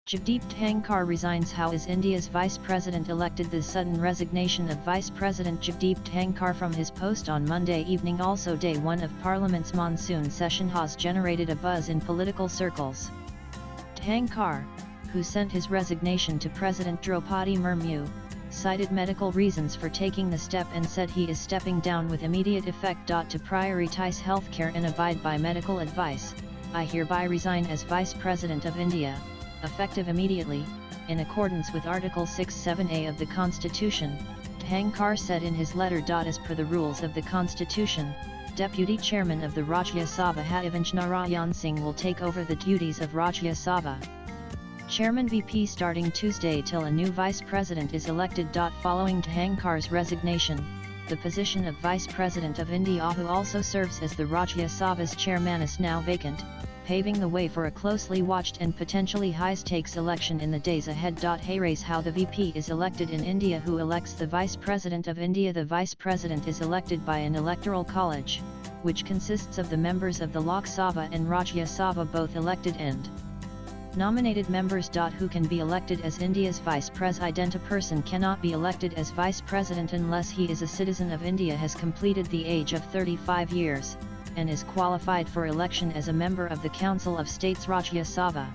Jagdeep Dhankhar resigns. How is India's Vice President elected? The sudden resignation of Vice President Jagdeep Dhankhar from his post on Monday evening, also day one of Parliament's monsoon session, has generated a buzz in political circles. Dhankhar, who sent his resignation to President Draupadi Murmu, cited medical reasons for taking the step and said he is stepping down with immediate effect. To prioritize healthcare and abide by medical advice, I hereby resign as Vice President of India, effective immediately, in accordance with Article 67A of the Constitution, Dhankhar said in his letter. As per the rules of the Constitution, Deputy Chairman of the Rajya Sabha Harivansh Narayan Singh will take over the duties of Rajya Sabha Chairman VP starting Tuesday till a new Vice President is elected. Following Dhankhar's resignation, the position of Vice President of India, who also serves as the Rajya Sabha's chairman, is now vacant, paving the way for a closely watched and potentially high-stakes election in the days ahead. Here is how the VP is elected in India. Who elects the Vice President of India? The Vice President is elected by an electoral college, which consists of the members of the Lok Sabha and Rajya Sabha, both elected and nominated members. Who can be elected as India's Vice President? A person cannot be elected as Vice President unless he is a citizen of India, has completed the age of 35 years, and is qualified for election as a member of the Council of State's Rajya Sabha.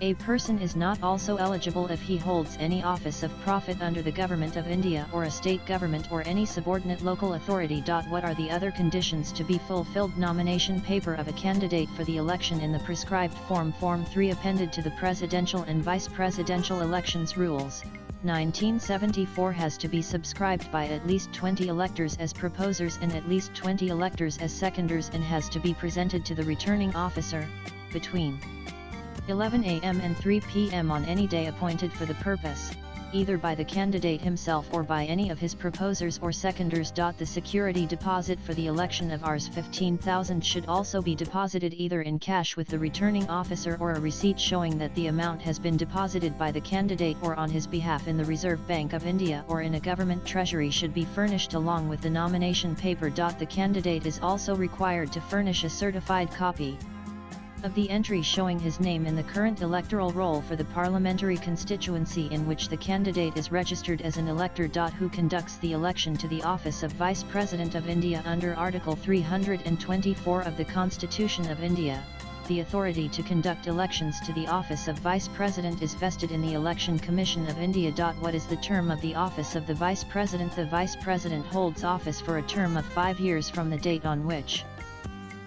A person is not also eligible if he holds any office of profit under the Government of India or a state government or any subordinate local authority. What are the other conditions to be fulfilled? Nomination paper of a candidate for the election in the prescribed form, Form 3, appended to the presidential and vice presidential elections rules, 1974, has to be subscribed by at least 20 electors as proposers and at least 20 electors as seconders, and has to be presented to the returning officer between 11 a.m. and 3 p.m. on any day appointed for the purpose, either by the candidate himself or by any of his proposers or seconders. The security deposit for the election of Rs 15,000 should also be deposited either in cash with the returning officer or a receipt showing that the amount has been deposited by the candidate or on his behalf in the Reserve Bank of India or in a government treasury should be furnished along with the nomination paper. The candidate is also required to furnish a certified copy of the entry showing his name in the current electoral roll for the parliamentary constituency in which the candidate is registered as an elector. Who conducts the election to the office of Vice President of India? Under Article 324 of the Constitution of India, the authority to conduct elections to the office of Vice President is vested in the Election Commission of India. What is the term of the office of the Vice President? The Vice President holds office for a term of 5 years from the date on which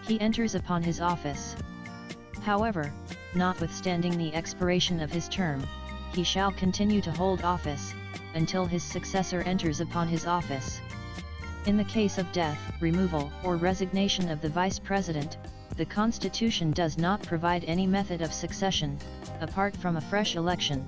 he enters upon his office. However, notwithstanding the expiration of his term, he shall continue to hold office until his successor enters upon his office. In the case of death, removal, or resignation of the Vice President, the Constitution does not provide any method of succession, apart from a fresh election.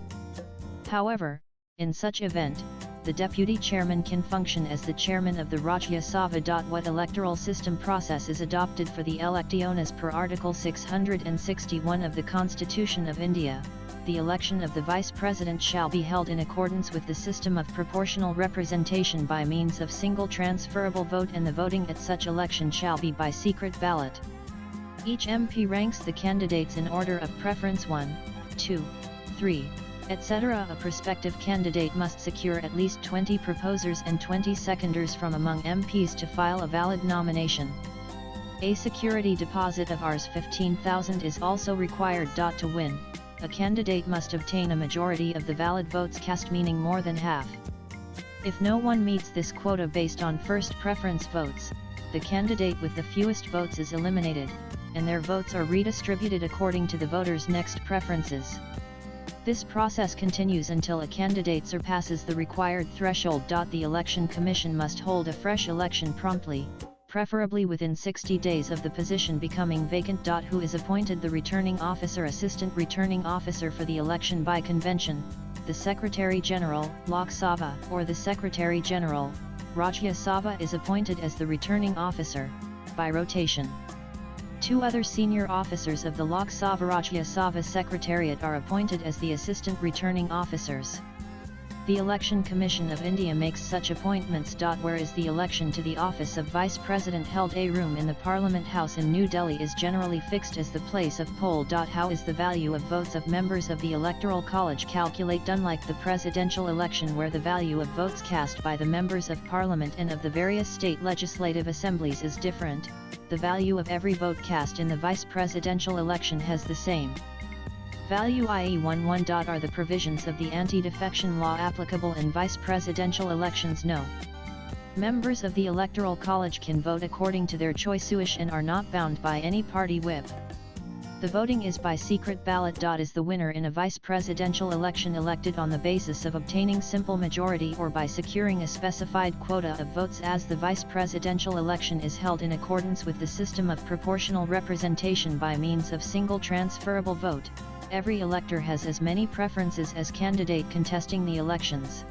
However, in such event, the Deputy Chairman can function as the Chairman of the Rajya Sabha. What electoral system process is adopted for the elections? Per Article 661 of the Constitution of India, the election of the Vice President shall be held in accordance with the system of proportional representation by means of single transferable vote, and the voting at such election shall be by secret ballot. Each MP ranks the candidates in order of preference 1, 2, 3, etc. A prospective candidate must secure at least 20 proposers and 20 seconders from among MPs to file a valid nomination. A security deposit of Rs 15,000 is also required. To win, a candidate must obtain a majority of the valid votes cast, meaning more than half. If no one meets this quota based on first preference votes, the candidate with the fewest votes is eliminated, and their votes are redistributed according to the voters' next preferences. This process continues until a candidate surpasses the required threshold. The Election Commission must hold a fresh election promptly, preferably within 60 days of the position becoming vacant. Who is appointed the returning officer? Assistant returning officer for the election by convention, the Secretary General, Lok Sabha, or the Secretary General, Rajya Sabha, is appointed as the returning officer, by rotation. 2 other senior officers of the Lok Sabha Rajya Sabha Secretariat are appointed as the assistant returning officers. The Election Commission of India makes such appointments. Whereas the election to the office of Vice President held a room in the Parliament House in New Delhi is generally fixed as the place of poll. How is the value of votes of members of the Electoral College calculated? Unlike the presidential election where the value of votes cast by the members of Parliament and of the various state legislative assemblies is different, the value of every vote cast in the vice presidential election has the same value, i.e. 1:1. Are the provisions of the anti-defection law applicable in vice presidential elections? No. Members of the Electoral College can vote according to their choice and are not bound by any party whip. The voting is by secret ballot. Is the winner in a vice presidential election elected on the basis of obtaining simple majority or by securing a specified quota of votes? As the vice presidential election is held in accordance with the system of proportional representation by means of single transferable vote, every elector has as many preferences as candidate contesting the elections.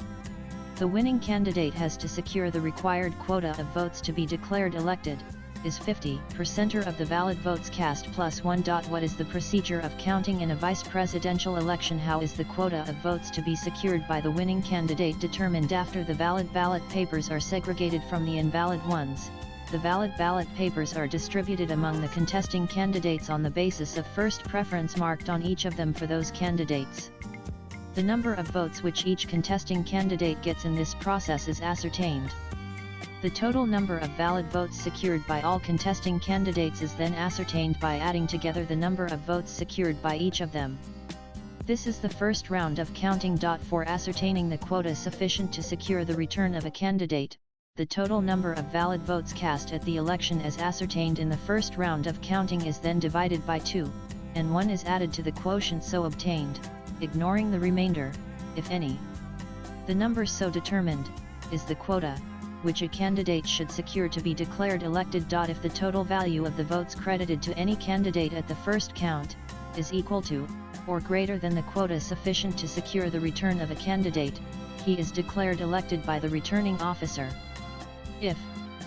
The winning candidate has to secure the required quota of votes to be declared elected, is 50% of the valid votes cast plus 1. What is the procedure of counting in a vice presidential election? How is the quota of votes to be secured by the winning candidate determined? After the valid ballot papers are segregated from the invalid ones, the valid ballot papers are distributed among the contesting candidates on the basis of first preference marked on each of them for those candidates. The number of votes which each contesting candidate gets in this process is ascertained. The total number of valid votes secured by all contesting candidates is then ascertained by adding together the number of votes secured by each of them. This is the first round of counting. For ascertaining the quota sufficient to secure the return of a candidate, the total number of valid votes cast at the election as ascertained in the first round of counting is then divided by 2, and 1 is added to the quotient so obtained, ignoring the remainder, if any. The number so determined is the quota which a candidate should secure to be declared elected. If the total value of the votes credited to any candidate at the first count is equal to, or greater than the quota sufficient to secure the return of a candidate, he is declared elected by the returning officer. If,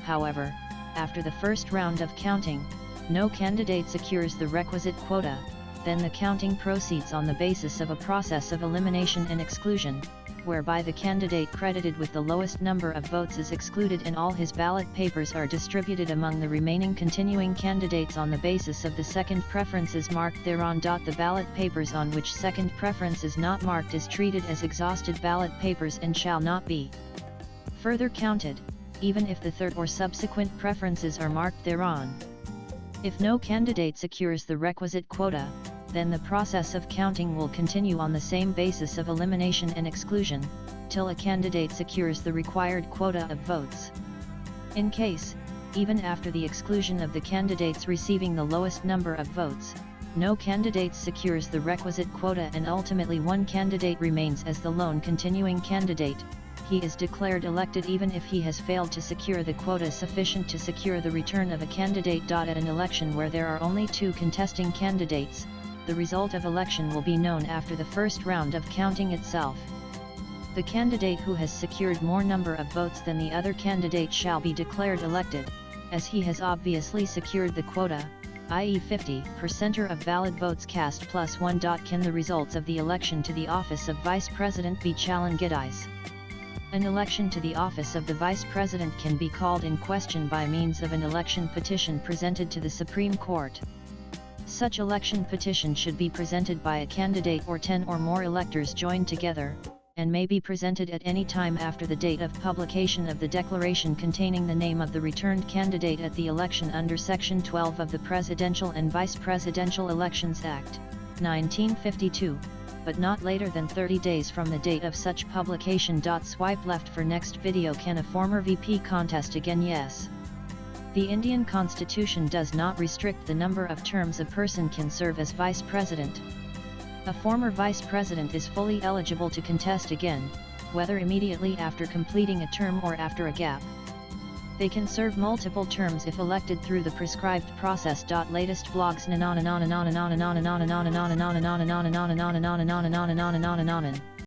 however, after the first round of counting, no candidate secures the requisite quota, then the counting proceeds on the basis of a process of elimination and exclusion, whereby the candidate credited with the lowest number of votes is excluded and all his ballot papers are distributed among the remaining continuing candidates on the basis of the second preferences marked thereon. The ballot papers on which second preference is not marked is treated as exhausted ballot papers and shall not be further counted, even if the third or subsequent preferences are marked thereon. If no candidate secures the requisite quota, then the process of counting will continue on the same basis of elimination and exclusion, till a candidate secures the required quota of votes. In case, even after the exclusion of the candidates receiving the lowest number of votes, no candidate secures the requisite quota and ultimately one candidate remains as the lone continuing candidate, he is declared elected even if he has failed to secure the quota sufficient to secure the return of a candidate. At an election where there are only 2 contesting candidates, the result of election will be known after the first round of counting itself. The candidate who has secured more number of votes than the other candidate shall be declared elected, as he has obviously secured the quota, i.e. 50% of valid votes cast plus 1. Can the results of the election to the office of Vice President be challenged? An election to the office of the Vice President can be called in question by means of an election petition presented to the Supreme Court. Such election petition should be presented by a candidate or 10 or more electors joined together, and may be presented at any time after the date of publication of the declaration containing the name of the returned candidate at the election under Section 12 of the Presidential and Vice Presidential Elections Act, 1952. But not later than 30 days from the date of such publication. Swipe left for next video. Can a former VP contest again? Yes. The Indian Constitution does not restrict the number of terms a person can serve as Vice President. A former Vice President is fully eligible to contest again, whether immediately after completing a term or after a gap. They can serve multiple terms if elected through the prescribed process. Latest vlogs.